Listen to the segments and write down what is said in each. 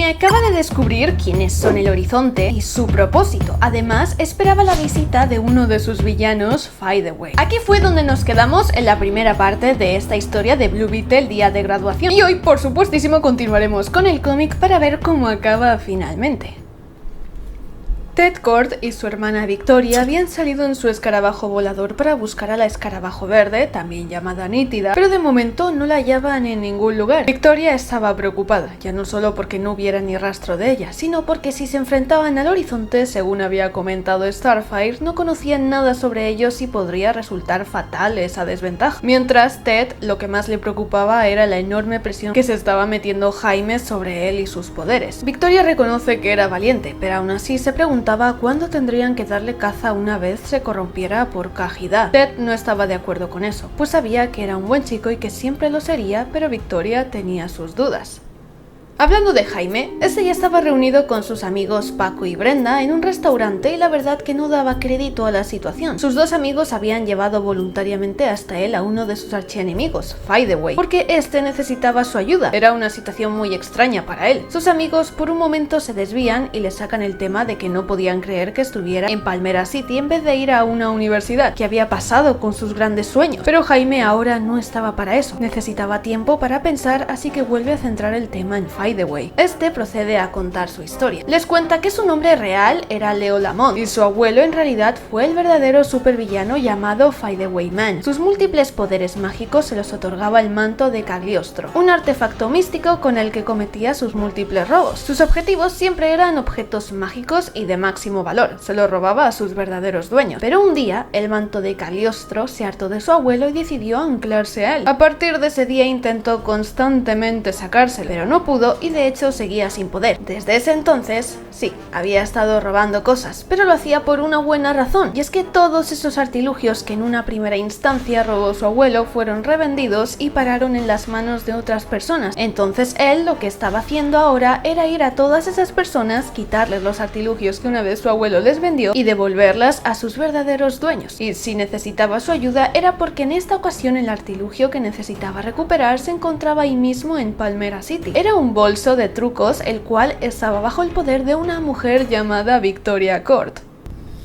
Jaime acaba de descubrir quiénes son el Horizonte y su propósito. Además, esperaba la visita de uno de sus villanos, Fadeway. Aquí fue donde nos quedamos en la primera parte de esta historia de Blue Beetle el día de graduación. Y hoy, por supuestísimo, continuaremos con el cómic para ver cómo acaba finalmente. Ted Kord y su hermana Victoria habían salido en su escarabajo volador para buscar a la escarabajo verde, también llamada Nítida, pero de momento no la hallaban en ningún lugar. Victoria estaba preocupada, ya no solo porque no hubiera ni rastro de ella, sino porque si se enfrentaban al Horizonte, según había comentado Starfire, no conocían nada sobre ellos y podría resultar fatal esa desventaja. Mientras Ted, lo que más le preocupaba era la enorme presión que se estaba metiendo Jaime sobre él y sus poderes. Victoria reconoce que era valiente, pero aún así se preguntaba cuándo tendrían que darle caza una vez se corrompiera por Kajida. Ted no estaba de acuerdo con eso, pues sabía que era un buen chico y que siempre lo sería, pero Victoria tenía sus dudas. Hablando de Jaime, este ya estaba reunido con sus amigos Paco y Brenda en un restaurante y la verdad que no daba crédito a la situación. Sus dos amigos habían llevado voluntariamente hasta él a uno de sus archienemigos, Fadeway, porque este necesitaba su ayuda. Era una situación muy extraña para él. Sus amigos por un momento se desvían y le sacan el tema de que no podían creer que estuviera en Palmera City en vez de ir a una universidad. ¿Qué había pasado con sus grandes sueños? Pero Jaime ahora no estaba para eso. Necesitaba tiempo para pensar, así que vuelve a centrar el tema en Fadeway. Este procede a contar su historia. Les cuenta que su nombre real era Leo Lamont y su abuelo en realidad fue el verdadero supervillano llamado Fadeway Man. Sus múltiples poderes mágicos se los otorgaba el manto de Cagliostro, un artefacto místico con el que cometía sus múltiples robos. Sus objetivos siempre eran objetos mágicos y de máximo valor. Se los robaba a sus verdaderos dueños. Pero un día, el manto de Cagliostro se hartó de su abuelo y decidió anclarse a él. A partir de ese día intentó constantemente sacárselo, pero no pudo y de hecho seguía sin poder. Desde ese entonces, sí, había estado robando cosas, pero lo hacía por una buena razón, y es que todos esos artilugios que en una primera instancia robó su abuelo fueron revendidos y pararon en las manos de otras personas. Entonces él lo que estaba haciendo ahora era ir a todas esas personas, quitarles los artilugios que una vez su abuelo les vendió y devolverlas a sus verdaderos dueños. Y si necesitaba su ayuda era porque en esta ocasión el artilugio que necesitaba recuperar se encontraba ahí mismo en Palmera City. Era un bolso de trucos, el cual estaba bajo el poder de una mujer llamada Victoria Kord.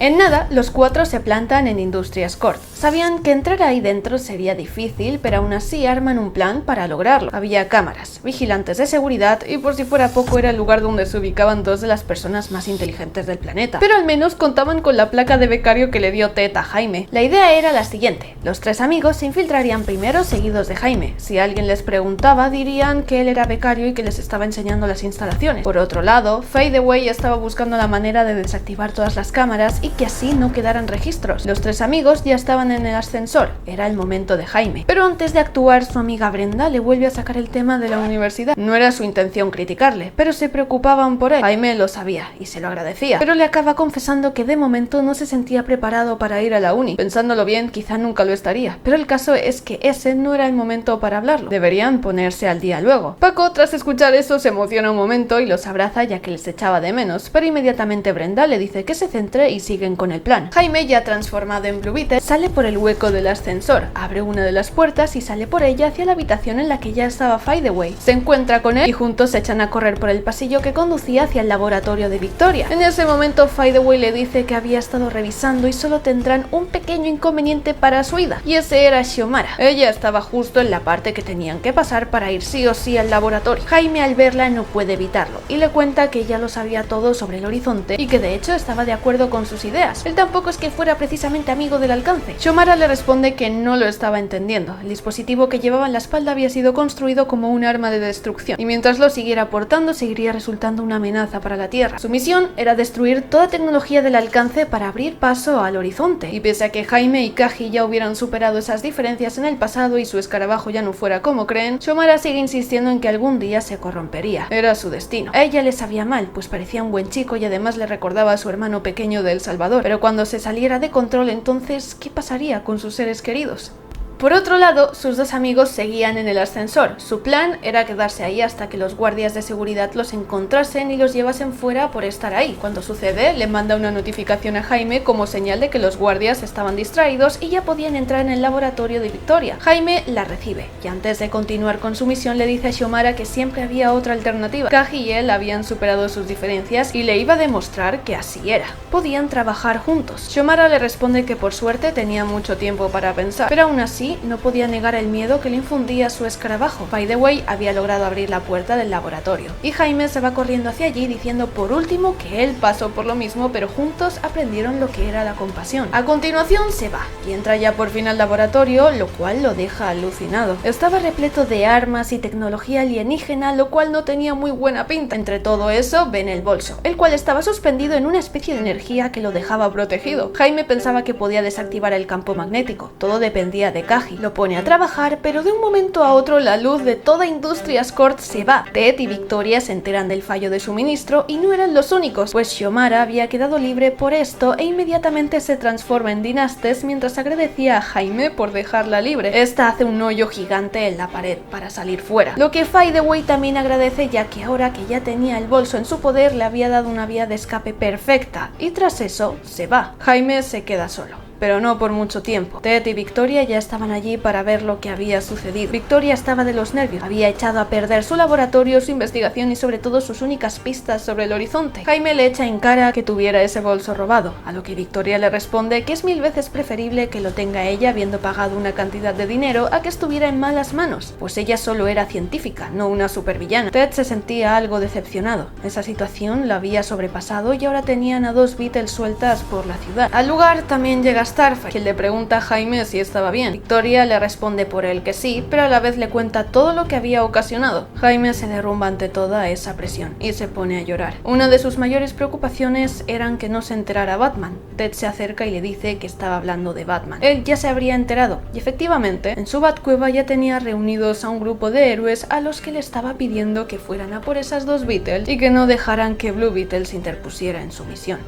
En nada, los cuatro se plantan en Industrias Kord. Sabían que entrar ahí dentro sería difícil, pero aún así arman un plan para lograrlo. Había cámaras, vigilantes de seguridad y por si fuera poco era el lugar donde se ubicaban dos de las personas más inteligentes del planeta. Pero al menos contaban con la placa de becario que le dio Ted a Jaime. La idea era la siguiente: los tres amigos se infiltrarían primero seguidos de Jaime. Si alguien les preguntaba, dirían que él era becario y que les estaba enseñando las instalaciones. Por otro lado, Fadeway estaba buscando la manera de desactivar todas las cámaras y que así no quedaran registros. Los tres amigos ya estaban en el ascensor, era el momento de Jaime. Pero antes de actuar, su amiga Brenda le vuelve a sacar el tema de la universidad. No era su intención criticarle, pero se preocupaban por él. Jaime lo sabía y se lo agradecía, pero le acaba confesando que de momento no se sentía preparado para ir a la uni. Pensándolo bien, quizá nunca lo estaría, pero el caso es que ese no era el momento para hablarlo. Deberían ponerse al día luego. Paco, tras escuchar eso, se emociona un momento y los abraza ya que les echaba de menos, pero inmediatamente Brenda le dice que se centre y siguen con el plan. Jaime, ya transformado en Blue Beetle, sale por el hueco del ascensor, abre una de las puertas y sale por ella hacia la habitación en la que ya estaba Fadeway. Se encuentra con él y juntos se echan a correr por el pasillo que conducía hacia el laboratorio de Victoria. En ese momento Fadeway le dice que había estado revisando y solo tendrán un pequeño inconveniente para su ida, y ese era Xiomara. Ella estaba justo en la parte que tenían que pasar para ir sí o sí al laboratorio. Jaime, al verla, no puede evitarlo y le cuenta que ya lo sabía todo sobre el Horizonte y que de hecho estaba de acuerdo con sus ideas. Él tampoco es que fuera precisamente amigo del alcance. Xiomara le responde que no lo estaba entendiendo. El dispositivo que llevaba en la espalda había sido construido como un arma de destrucción, y mientras lo siguiera portando seguiría resultando una amenaza para la Tierra. Su misión era destruir toda tecnología del alcance para abrir paso al Horizonte, y pese a que Jaime y Kaji ya hubieran superado esas diferencias en el pasado y su escarabajo ya no fuera como creen, Xiomara sigue insistiendo en que algún día se corrompería. Era su destino. A ella le sabía mal, pues parecía un buen chico y además le recordaba a su hermano pequeño de El Salvador, pero cuando se saliera de control, entonces, ¿qué pasaría con sus seres queridos? Por otro lado, sus dos amigos seguían en el ascensor. Su plan era quedarse ahí hasta que los guardias de seguridad los encontrasen y los llevasen fuera por estar ahí. Cuando sucede, le manda una notificación a Jaime como señal de que los guardias estaban distraídos y ya podían entrar en el laboratorio de Victoria. Jaime la recibe y antes de continuar con su misión le dice a Xiomara que siempre había otra alternativa. Kaji y él habían superado sus diferencias y le iba a demostrar que así era. Podían trabajar juntos. Xiomara le responde que por suerte tenía mucho tiempo para pensar, pero aún así no podía negar el miedo que le infundía su escarabajo. By the way, había logrado abrir la puerta del laboratorio y Jaime se va corriendo hacia allí diciendo por último que él pasó por lo mismo, pero juntos aprendieron lo que era la compasión. A continuación se va y entra ya por fin al laboratorio, lo cual lo deja alucinado. Estaba repleto de armas y tecnología alienígena, lo cual no tenía muy buena pinta. Entre todo eso ven el bolso, el cual estaba suspendido en una especie de energía que lo dejaba protegido. Jaime pensaba que podía desactivar el campo magnético, todo dependía de Kaji. Lo pone a trabajar, pero de un momento a otro la luz de toda Industrias Corp se va. Ted y Victoria se enteran del fallo de suministro y no eran los únicos, pues Xiomara había quedado libre por esto e inmediatamente se transforma en Dynastes mientras agradecía a Jaime por dejarla libre. Esta hace un hoyo gigante en la pared para salir fuera, lo que Fideway también agradece, ya que ahora que ya tenía el bolso en su poder le había dado una vía de escape perfecta y tras eso se va. Jaime se queda solo. Pero no por mucho tiempo. Ted y Victoria ya estaban allí para ver lo que había sucedido. Victoria estaba de los nervios, había echado a perder su laboratorio, su investigación y sobre todo sus únicas pistas sobre el horizonte. Jaime le echa en cara que tuviera ese bolso robado, a lo que Victoria le responde que es 1000 veces preferible que lo tenga ella habiendo pagado una cantidad de dinero a que estuviera en malas manos, pues ella solo era científica, no una supervillana. Ted se sentía algo decepcionado. Esa situación la había sobrepasado y ahora tenían a dos Beatles sueltas por la ciudad. Al lugar también llega Starfire, quien le pregunta a Jaime si estaba bien. Victoria le responde por él que sí, pero a la vez le cuenta todo lo que había ocasionado. Jaime se derrumba ante toda esa presión y se pone a llorar. Una de sus mayores preocupaciones eran que no se enterara Batman. Ted se acerca y le dice que estaba hablando de Batman. Él ya se habría enterado y efectivamente en su Batcueva ya tenía reunidos a un grupo de héroes a los que le estaba pidiendo que fueran a por esas dos Beatles y que no dejaran que Blue Beetle se interpusiera en su misión.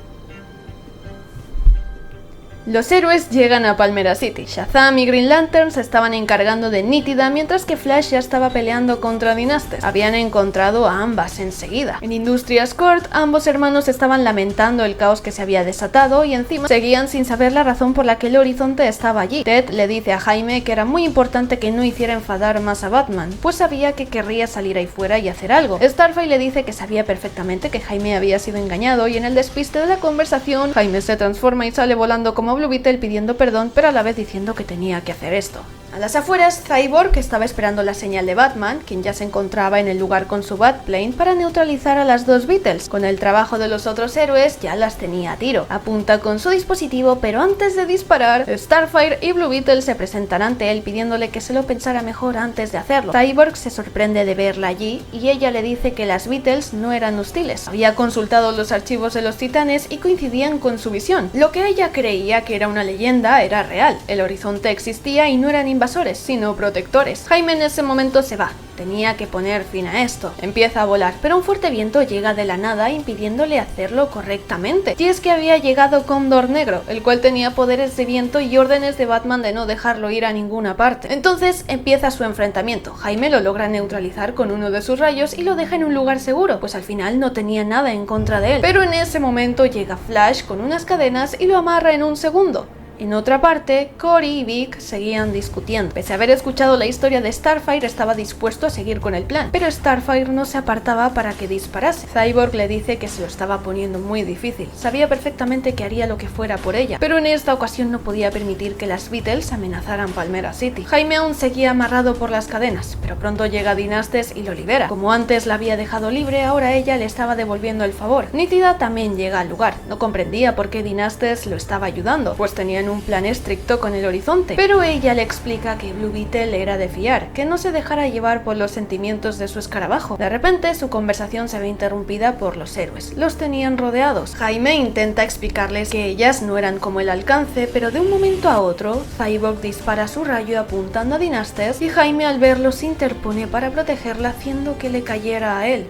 Los héroes llegan a Palmera City. Shazam y Green Lantern se estaban encargando de Nítida, mientras que Flash ya estaba peleando contra Dynastes. Habían encontrado a ambas enseguida. En Industrias Corp, ambos hermanos estaban lamentando el caos que se había desatado y encima seguían sin saber la razón por la que el horizonte estaba allí. Ted le dice a Jaime que era muy importante que no hiciera enfadar más a Batman, pues sabía que querría salir ahí fuera y hacer algo. Starfire le dice que sabía perfectamente que Jaime había sido engañado y en el despiste de la conversación, Jaime se transforma y sale volando como Blue Beetle pidiendo perdón, pero a la vez diciendo que tenía que hacer esto. A las afueras, Cyborg estaba esperando la señal de Batman, quien ya se encontraba en el lugar con su Batplane para neutralizar a las dos Beatles. Con el trabajo de los otros héroes ya las tenía a tiro. Apunta con su dispositivo, pero antes de disparar, Starfire y Blue Beetle se presentan ante él pidiéndole que se lo pensara mejor antes de hacerlo. Cyborg se sorprende de verla allí y ella le dice que las Beatles no eran hostiles. Había consultado los archivos de los Titanes y coincidían con su visión. Lo que ella creía que era una leyenda era real. El horizonte existía y no eran invasores, sino protectores. Jaime en ese momento se va. Tenía que poner fin a esto. Empieza a volar, pero un fuerte viento llega de la nada impidiéndole hacerlo correctamente. Y es que había llegado Cóndor Negro, el cual tenía poderes de viento y órdenes de Batman de no dejarlo ir a ninguna parte. Entonces empieza su enfrentamiento. Jaime lo logra neutralizar con uno de sus rayos y lo deja en un lugar seguro, pues al final no tenía nada en contra de él. Pero en ese momento llega Flash con unas cadenas y lo amarra en un segundo. En otra parte, Cory y Vic seguían discutiendo. Pese a haber escuchado la historia de Starfire, estaba dispuesto a seguir con el plan, pero Starfire no se apartaba para que disparase. Cyborg le dice que se lo estaba poniendo muy difícil. Sabía perfectamente que haría lo que fuera por ella, pero en esta ocasión no podía permitir que las Beatles amenazaran Palmera City. Jaime aún seguía amarrado por las cadenas, pero pronto llega Dynastes y lo libera. Como antes la había dejado libre, ahora ella le estaba devolviendo el favor. Nítida también llega al lugar. No comprendía por qué Dynastes lo estaba ayudando, pues tenían un plan estricto con el horizonte, pero ella le explica que Blue Beetle era de fiar, que no se dejara llevar por los sentimientos de su escarabajo. De repente su conversación se ve interrumpida por los héroes. Los tenían rodeados. Jaime intenta explicarles que ellas no eran como el alcance, pero de un momento a otro, Cyborg dispara su rayo apuntando a Dynastes y Jaime al verlo se interpone para protegerla haciendo que le cayera a él.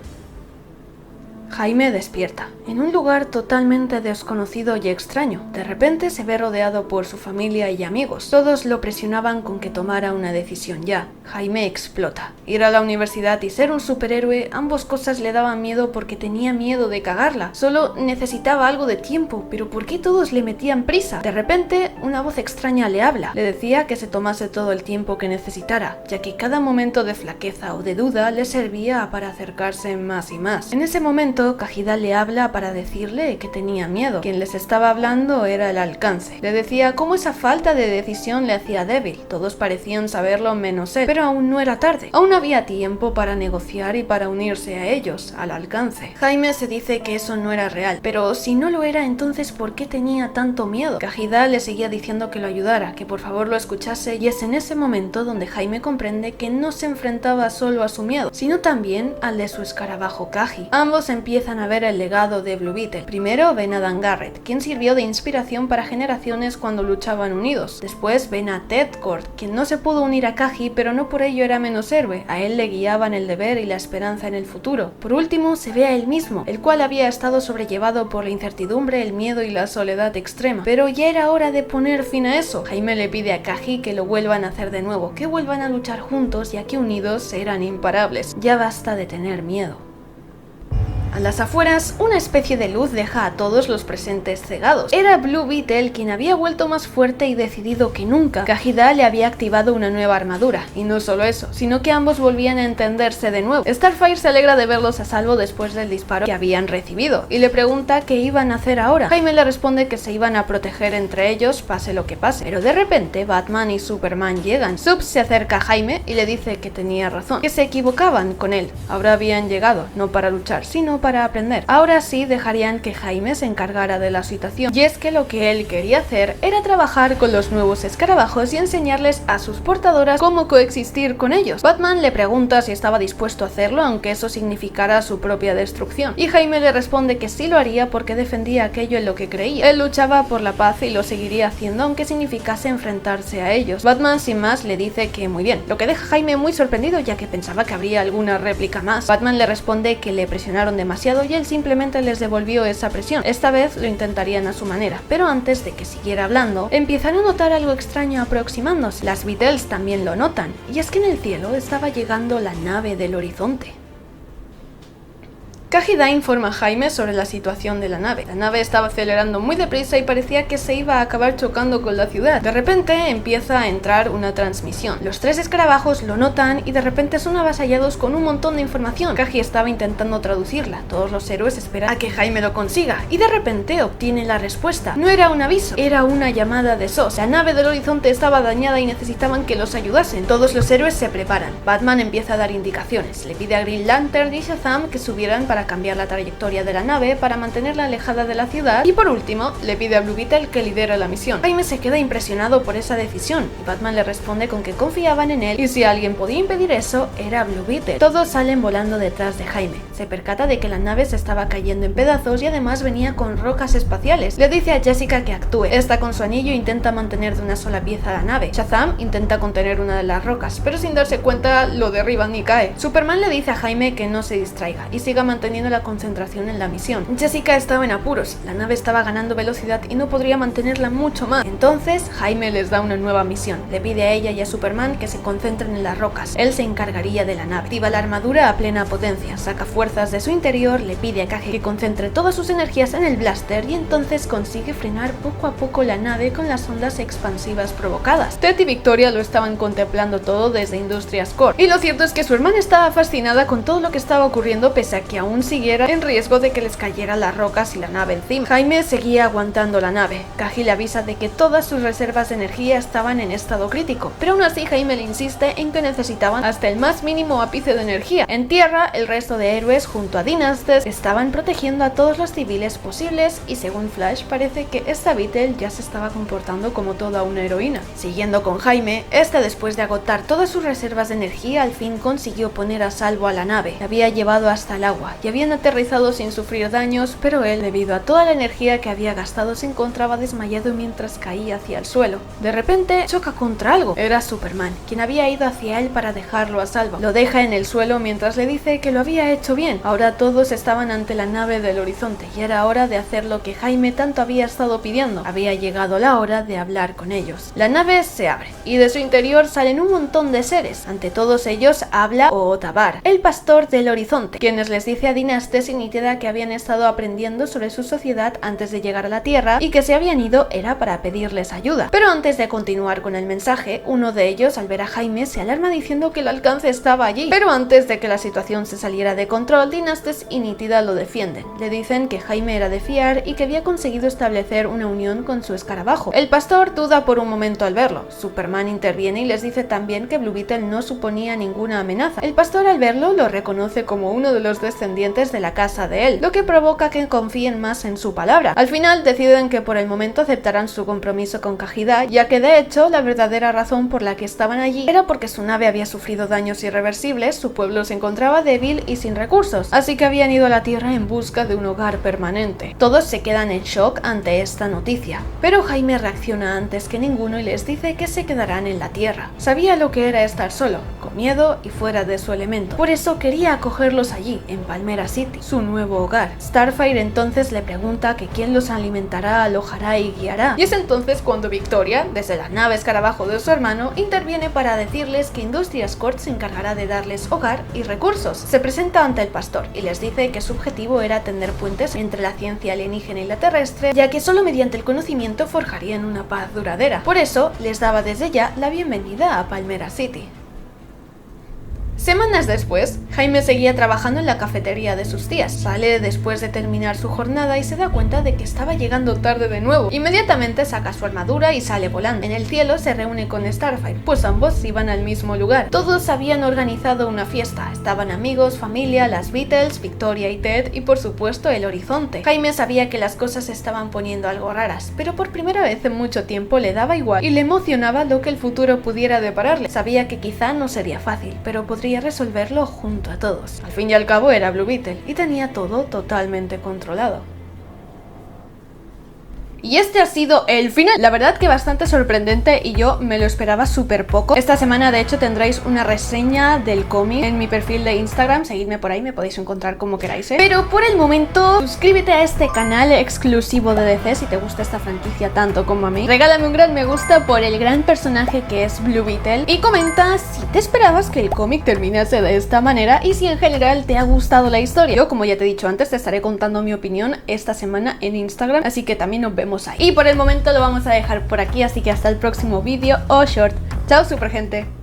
Jaime despierta, en un lugar totalmente desconocido y extraño. De repente se ve rodeado por su familia y amigos. Todos lo presionaban con que tomara una decisión ya. Jaime explota. Ir a la universidad y ser un superhéroe, ambas cosas le daban miedo porque tenía miedo de cagarla. Solo necesitaba algo de tiempo, pero ¿por qué todos le metían prisa? De repente, una voz extraña le habla. Le decía que se tomase todo el tiempo que necesitara, ya que cada momento de flaqueza o de duda le servía para acercarse más y más. En ese momento, Kajida le habla para decirle que tenía miedo. Quien les estaba hablando era el Alcance. Le decía cómo esa falta de decisión le hacía débil. Todos parecían saberlo menos él, pero aún no era tarde. Aún había tiempo para negociar y para unirse a ellos, al Alcance. Jaime se dice que eso no era real, pero si no lo era, entonces ¿por qué tenía tanto miedo? Kajida le seguía diciendo que lo ayudara, que por favor lo escuchase, y es en ese momento donde Jaime comprende que no se enfrentaba solo a su miedo, sino también al de su escarabajo Kaji. Ambos empiezan a ver el legado de Blue Beetle. Primero ven a Dan Garrett, quien sirvió de inspiración para generaciones cuando luchaban unidos. Después ven a Ted Kord, quien no se pudo unir a Kaji, pero no por ello era menos héroe. A él le guiaban el deber y la esperanza en el futuro. Por último, se ve a él mismo, el cual había estado sobrellevado por la incertidumbre, el miedo y la soledad extrema. Pero ya era hora de poner fin a eso. Jaime le pide a Kaji que lo vuelvan a hacer de nuevo, que vuelvan a luchar juntos, ya que unidos eran imparables. Ya basta de tener miedo. A las afueras, una especie de luz deja a todos los presentes cegados. Era Blue Beetle quien había vuelto más fuerte y decidido que nunca. Kajida le había activado una nueva armadura, y no solo eso, sino que ambos volvían a entenderse de nuevo. Starfire se alegra de verlos a salvo después del disparo que habían recibido, y le pregunta qué iban a hacer ahora. Jaime le responde que se iban a proteger entre ellos, pase lo que pase. Pero de repente, Batman y Superman llegan. Subs se acerca a Jaime y le dice que tenía razón, que se equivocaban con él. Ahora habían llegado, no para luchar, sino para aprender. Ahora sí dejarían que Jaime se encargara de la situación, y es que lo que él quería hacer era trabajar con los nuevos escarabajos y enseñarles a sus portadoras cómo coexistir con ellos. Batman le pregunta si estaba dispuesto a hacerlo, aunque eso significara su propia destrucción, y Jaime le responde que sí lo haría porque defendía aquello en lo que creía. Él luchaba por la paz y lo seguiría haciendo aunque significase enfrentarse a ellos. Batman sin más le dice que muy bien, lo que deja a Jaime muy sorprendido, ya que pensaba que habría alguna réplica más. Batman le responde que le presionaron demasiado y él simplemente les devolvió esa presión. Esta vez lo intentarían a su manera, pero antes de que siguiera hablando, empiezan a notar algo extraño aproximándose. Las Beatles también lo notan, y es que en el cielo estaba llegando la nave del horizonte. Kajida informa a Jaime sobre la situación de la nave. La nave estaba acelerando muy deprisa y parecía que se iba a acabar chocando con la ciudad. De repente empieza a entrar una transmisión. Los tres escarabajos lo notan y de repente son avasallados con un montón de información. Kaji estaba intentando traducirla. Todos los héroes esperan a que Jaime lo consiga y de repente obtiene la respuesta. No era un aviso, era una llamada de SOS. La nave del horizonte estaba dañada y necesitaban que los ayudasen. Todos los héroes se preparan. Batman empieza a dar indicaciones. Le pide a Green Lantern y Shazam que subieran para cambiar la trayectoria de la nave para mantenerla alejada de la ciudad, y por último le pide a Blue Beetle que lidere la misión. Jaime se queda impresionado por esa decisión y Batman le responde con que confiaban en él y si alguien podía impedir eso era Blue Beetle. Todos salen volando detrás de Jaime. Se percata de que la nave se estaba cayendo en pedazos y además venía con rocas espaciales. Le dice a Jessica que actúe. Esta con su anillo intenta mantener de una sola pieza la nave. Shazam intenta contener una de las rocas, pero sin darse cuenta lo derriban y cae. Superman le dice a Jaime que no se distraiga y siga manteniendo la concentración en la misión. Jessica estaba en apuros, la nave estaba ganando velocidad y no podría mantenerla mucho más. Entonces Jaime les da una nueva misión. Le pide a ella y a Superman que se concentren en las rocas. Él se encargaría de la nave. Activa la armadura a plena potencia, saca fuerzas de su interior, le pide a Kaji que concentre todas sus energías en el blaster y entonces consigue frenar poco a poco la nave con las ondas expansivas provocadas. Ted y Victoria lo estaban contemplando todo desde Industrias Corp. Y lo cierto es que su hermana estaba fascinada con todo lo que estaba ocurriendo pese a que aún siguiera en riesgo de que les cayeran las rocas y la nave encima. Jaime seguía aguantando la nave. Kaji le avisa de que todas sus reservas de energía estaban en estado crítico, pero aún así Jaime le insiste en que necesitaban hasta el más mínimo ápice de energía. En tierra, el resto de héroes junto a Dynastes estaban protegiendo a todos los civiles posibles y según Flash parece que esta Beetle ya se estaba comportando como toda una heroína. Siguiendo con Jaime, este después de agotar todas sus reservas de energía al fin consiguió poner a salvo a la nave. La había llevado hasta el agua y habían aterrizado sin sufrir daños, pero él, debido a toda la energía que había gastado, se encontraba desmayado mientras caía hacia el suelo. De repente choca contra algo. Era Superman, quien había ido hacia él para dejarlo a salvo. Lo deja en el suelo mientras le dice que lo había hecho bien. Ahora todos estaban ante la nave del horizonte y era hora de hacer lo que Jaime tanto había estado pidiendo. Había llegado la hora de hablar con ellos. La nave se abre y de su interior salen un montón de seres. Ante todos ellos habla Otabar, el pastor del horizonte, quienes les dice a Dynastes y Nítida que habían estado aprendiendo sobre su sociedad antes de llegar a la Tierra y que se habían ido era para pedirles ayuda. Pero antes de continuar con el mensaje, uno de ellos, al ver a Jaime, se alarma diciendo que el alcance estaba allí. Pero antes de que la situación se saliera de control, Dynastes y Nítida lo defienden. Le dicen que Jaime era de fiar y que había conseguido establecer una unión con su escarabajo. El pastor duda por un momento al verlo. Superman interviene y les dice también que Blue Beetle no suponía ninguna amenaza. El pastor, al verlo, lo reconoce como uno de los descendientes de la casa de él, lo que provoca que confíen más en su palabra. Al final deciden que por el momento aceptarán su compromiso con Kajida, ya que de hecho la verdadera razón por la que estaban allí era porque su nave había sufrido daños irreversibles, su pueblo se encontraba débil y sin recursos, así que habían ido a la Tierra en busca de un hogar permanente. Todos se quedan en shock ante esta noticia, pero Jaime reacciona antes que ninguno y les dice que se quedarán en la Tierra. Sabía lo que era estar solo, con miedo y fuera de su elemento. Por eso quería acogerlos allí, en Palmera City, su nuevo hogar. Starfire entonces le pregunta que quién los alimentará, alojará y guiará. Y es entonces cuando Victoria, desde la nave escarabajo de su hermano, interviene para decirles que Industrias Corp se encargará de darles hogar y recursos. Se presenta ante el pastor y les dice que su objetivo era tender puentes entre la ciencia alienígena y la terrestre, ya que solo mediante el conocimiento forjarían una paz duradera. Por eso les daba desde ya la bienvenida a Palmera City. Semanas después, Jaime seguía trabajando en la cafetería de sus tías. Sale después de terminar su jornada y se da cuenta de que estaba llegando tarde de nuevo. Inmediatamente saca su armadura y sale volando. En el cielo se reúne con Starfire, pues ambos iban al mismo lugar. Todos habían organizado una fiesta. Estaban amigos, familia, las Beatles, Victoria y Ted y por supuesto el horizonte. Jaime sabía que las cosas se estaban poniendo algo raras, pero por primera vez en mucho tiempo le daba igual y le emocionaba lo que el futuro pudiera depararle. Sabía que quizá no sería fácil, pero podría resolverlo junto a todos. Al fin y al cabo era Blue Beetle y tenía todo totalmente controlado. Y este ha sido el final, la verdad que bastante sorprendente y yo me lo esperaba súper poco. Esta semana de hecho tendréis una reseña del cómic en mi perfil de Instagram, seguidme por ahí, me podéis encontrar como queráis, Pero por el momento, suscríbete a este canal exclusivo de DC si te gusta esta franquicia tanto como a mí. Regálame un gran me gusta por el gran personaje que es Blue Beetle y comenta si te esperabas que el cómic terminase de esta manera y si en general te ha gustado la historia. Yo, como ya te he dicho antes, te estaré contando mi opinión esta semana en Instagram, así que también nos vemos ahí. Y por el momento lo vamos a dejar por aquí, así que hasta el próximo vídeo o short. Chao, super gente.